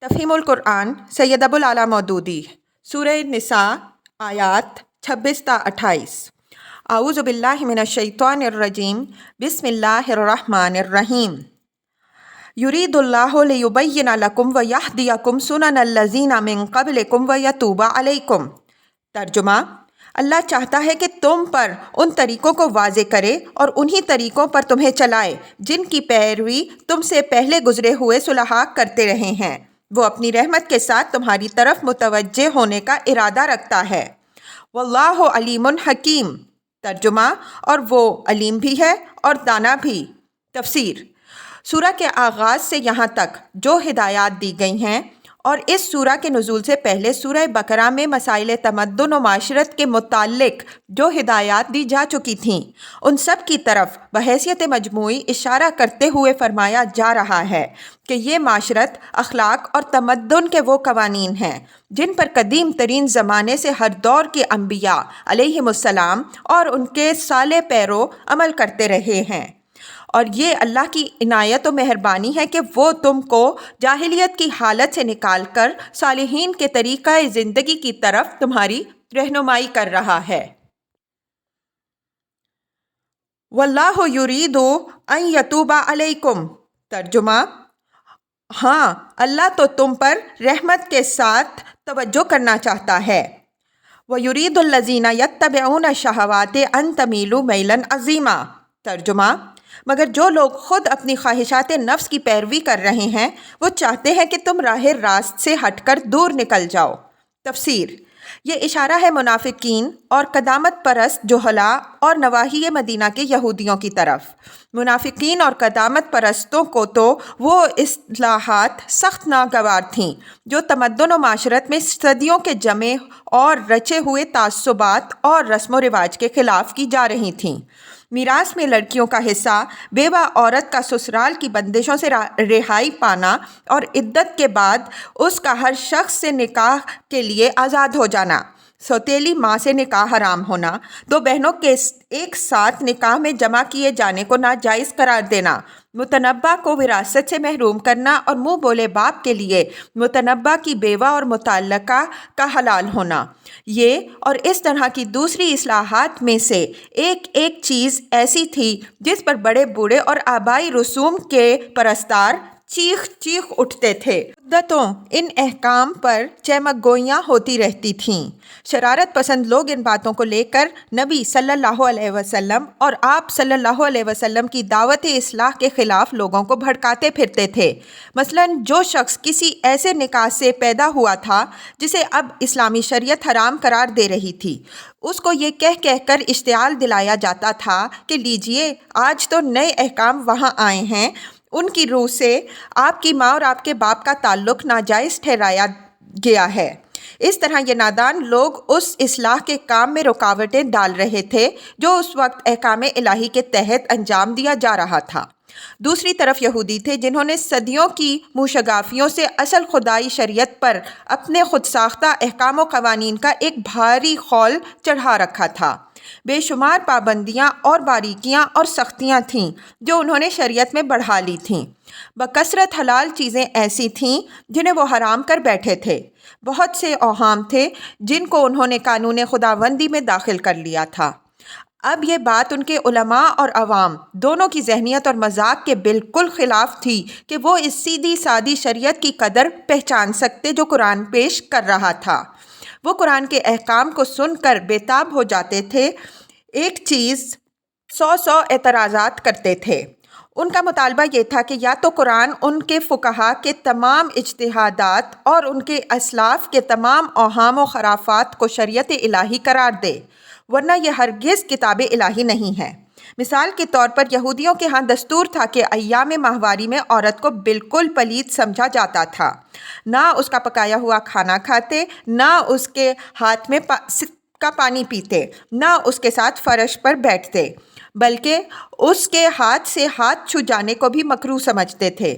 تفہیم القرآن سید ابو العلا مودودی، سورہ نساء آیات 26 تا 28۔ اعوذ باللہ من الشیطان الرجیم، بسم اللہ الرحمن الرحیم۔ یرید اللہ لیبین لکم ویہدیکم سنن الذین من قبلکم ویتوب علیکم۔ ترجمہ: اللہ چاہتا ہے کہ تم پر ان طریقوں کو واضح کرے اور انہی طریقوں پر تمہیں چلائے جن کی پیروی تم سے پہلے گزرے ہوئے صلحاء کرتے رہے ہیں۔ وہ اپنی رحمت کے ساتھ تمہاری طرف متوجہ ہونے کا ارادہ رکھتا ہے۔ واللہ علیم حکیم۔ ترجمہ: اور وہ علیم بھی ہے اور دانا بھی۔ تفسیر: سورہ کے آغاز سے یہاں تک جو ہدایات دی گئی ہیں اور اس سورہ کے نزول سے پہلے سورہ بقرہ میں مسائل تمدن و معاشرت کے متعلق جو ہدایات دی جا چکی تھیں، ان سب کی طرف بحیثیت مجموعی اشارہ کرتے ہوئے فرمایا جا رہا ہے کہ یہ معاشرت، اخلاق اور تمدن کے وہ قوانین ہیں جن پر قدیم ترین زمانے سے ہر دور کے انبیاء علیہم السلام اور ان کے صالح پیرو عمل کرتے رہے ہیں، اور یہ اللہ کی عنایت و مہربانی ہے کہ وہ تم کو جاہلیت کی حالت سے نکال کر صالحین کے طریقہ زندگی کی طرف تمہاری رہنمائی کر رہا ہے۔ واللہ یرید ان یتوب علیکم۔ ترجمہ: ہاں، اللہ تو تم پر رحمت کے ساتھ توجہ کرنا چاہتا ہے۔ وَيُرِيدُ الَّذِينَ يَتَّبِعُونَ الشَّهَوَاتِ أَن تَمِيلُوا مَيْلًا عَظِيمًا۔ ترجمہ: مگر جو لوگ خود اپنی خواہشات نفس کی پیروی کر رہے ہیں وہ چاہتے ہیں کہ تم راہ راست سے ہٹ کر دور نکل جاؤ۔ تفسیر: یہ اشارہ ہے منافقین اور قدامت پرست جہلاء اور نواحی مدینہ کے یہودیوں کی طرف۔ منافقین اور قدامت پرستوں کو تو وہ اصلاحات سخت ناگوار تھیں جو تمدن و معاشرت میں صدیوں کے جمے اور رچے ہوئے تعصبات اور رسم و رواج کے خلاف کی جا رہی تھیں۔ میراث میں لڑکیوں کا حصہ، بیوہ عورت کا سسرال کی بندشوں سے رہائی پانا اور عدت کے بعد اس کا ہر شخص سے نکاح کے لیے آزاد ہو جانا، سوتیلی ماں سے نکاح حرام ہونا، دو بہنوں کے ایک ساتھ نکاح میں جمع کیے جانے کو ناجائز قرار دینا، متنبہ کو وراثت سے محروم کرنا اور منہ بولے باپ کے لیے متنبہ کی بیوہ اور متعلقہ کا حلال ہونا، یہ اور اس طرح کی دوسری اصلاحات میں سے ایک چیز ایسی تھی جس پر بڑے بوڑھے اور آبائی رسوم کے پرستار چیخ اٹھتے تھے۔ مدتوں ان احکام پر چہمک گوئیاں ہوتی رہتی تھیں۔ شرارت پسند لوگ ان باتوں کو لے کر نبی صلی اللہ علیہ وسلم اور آپ صلی اللہ علیہ وسلم کی دعوت اصلاح کے خلاف لوگوں کو بھڑکاتے پھرتے تھے۔ مثلاً جو شخص کسی ایسے نکاح سے پیدا ہوا تھا جسے اب اسلامی شریعت حرام قرار دے رہی تھی، اس کو یہ کہہ کر اشتعال دلایا جاتا تھا کہ لیجئے آج تو نئے احکام وہاں آئے ہیں، ان کی روح سے آپ کی ماں اور آپ کے باپ کا تعلق ناجائز ٹھہرایا گیا ہے۔ اس طرح یہ نادان لوگ اس اصلاح کے کام میں رکاوٹیں ڈال رہے تھے جو اس وقت احکام الہی کے تحت انجام دیا جا رہا تھا۔ دوسری طرف یہودی تھے جنہوں نے صدیوں کی موشگافیوں سے اصل خدائی شریعت پر اپنے خود ساختہ احکام و قوانین کا ایک بھاری خول چڑھا رکھا تھا۔ بے شمار پابندیاں اور باریکیاں اور سختیاں تھیں جو انہوں نے شریعت میں بڑھا لی تھیں۔ بکثرت حلال چیزیں ایسی تھیں جنہیں وہ حرام کر بیٹھے تھے۔ بہت سے اوہام تھے جن کو انہوں نے قانون خداوندی میں داخل کر لیا تھا۔ اب یہ بات ان کے علماء اور عوام دونوں کی ذہنیت اور مذاق کے بالکل خلاف تھی کہ وہ اس سیدھی سادی شریعت کی قدر پہچان سکتے جو قرآن پیش کر رہا تھا۔ وہ قرآن کے احکام کو سن کر بےتاب ہو جاتے تھے، ایک چیز 100 اعتراضات کرتے تھے۔ ان کا مطالبہ یہ تھا کہ یا تو قرآن ان کے فقہا کے تمام اجتہادات اور ان کے اسلاف کے تمام اوہام و خرافات کو شریعت الہی قرار دے، ورنہ یہ ہرگز کتاب الہی نہیں ہے۔ مثال کے طور پر یہودیوں کے ہاں دستور تھا کہ ایام ماہواری میں عورت کو بالکل پلید سمجھا جاتا تھا، نہ اس کا پکایا ہوا کھانا کھاتے، نہ اس کے ہاتھ میں کا پانی پیتے، نہ اس کے ساتھ فرش پر بیٹھتے، بلکہ اس کے ہاتھ سے ہاتھ چھو جانے کو بھی مکروہ سمجھتے تھے۔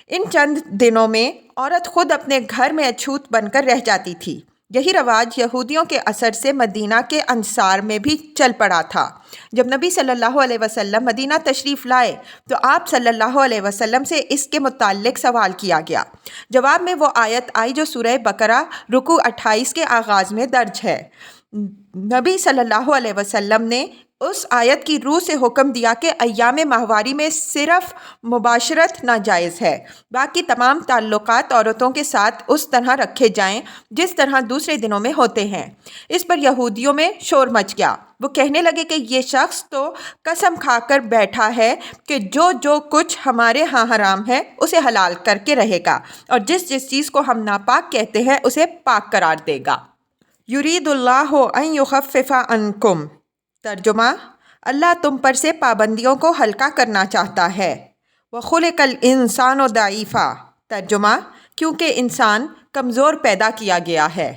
ان چند دنوں میں عورت خود اپنے گھر میں اچھوت بن کر رہ جاتی تھی، یہی رواج یہودیوں کے اثر سے مدینہ کے انصار میں بھی چل پڑا تھا۔ جب نبی صلی اللہ علیہ وسلم مدینہ تشریف لائے تو آپ صلی اللہ علیہ وسلم سے اس کے متعلق سوال کیا گیا۔ جواب میں وہ آیت آئی جو سورہ بقرہ رکوع 28 کے آغاز میں درج ہے۔ نبی صلی اللہ علیہ وسلم نے اس آیت کی روح سے حکم دیا کہ ایام ماہواری میں صرف مباشرت ناجائز ہے، باقی تمام تعلقات عورتوں کے ساتھ اس طرح رکھے جائیں جس طرح دوسرے دنوں میں ہوتے ہیں۔ اس پر یہودیوں میں شور مچ گیا۔ وہ کہنے لگے کہ یہ شخص تو قسم کھا کر بیٹھا ہے کہ جو کچھ ہمارے ہاں حرام ہے اسے حلال کر کے رہے گا، اور جس چیز کو ہم ناپاک کہتے ہیں اسے پاک قرار دے گا۔ یرید اللہ ان یخفف عنکم، ترجمہ: اللہ تم پر سے پابندیوں کو ہلکا کرنا چاہتا ہے۔ وخلق الانسان ضعیفا، ترجمہ: کیونکہ انسان کمزور پیدا کیا گیا ہے۔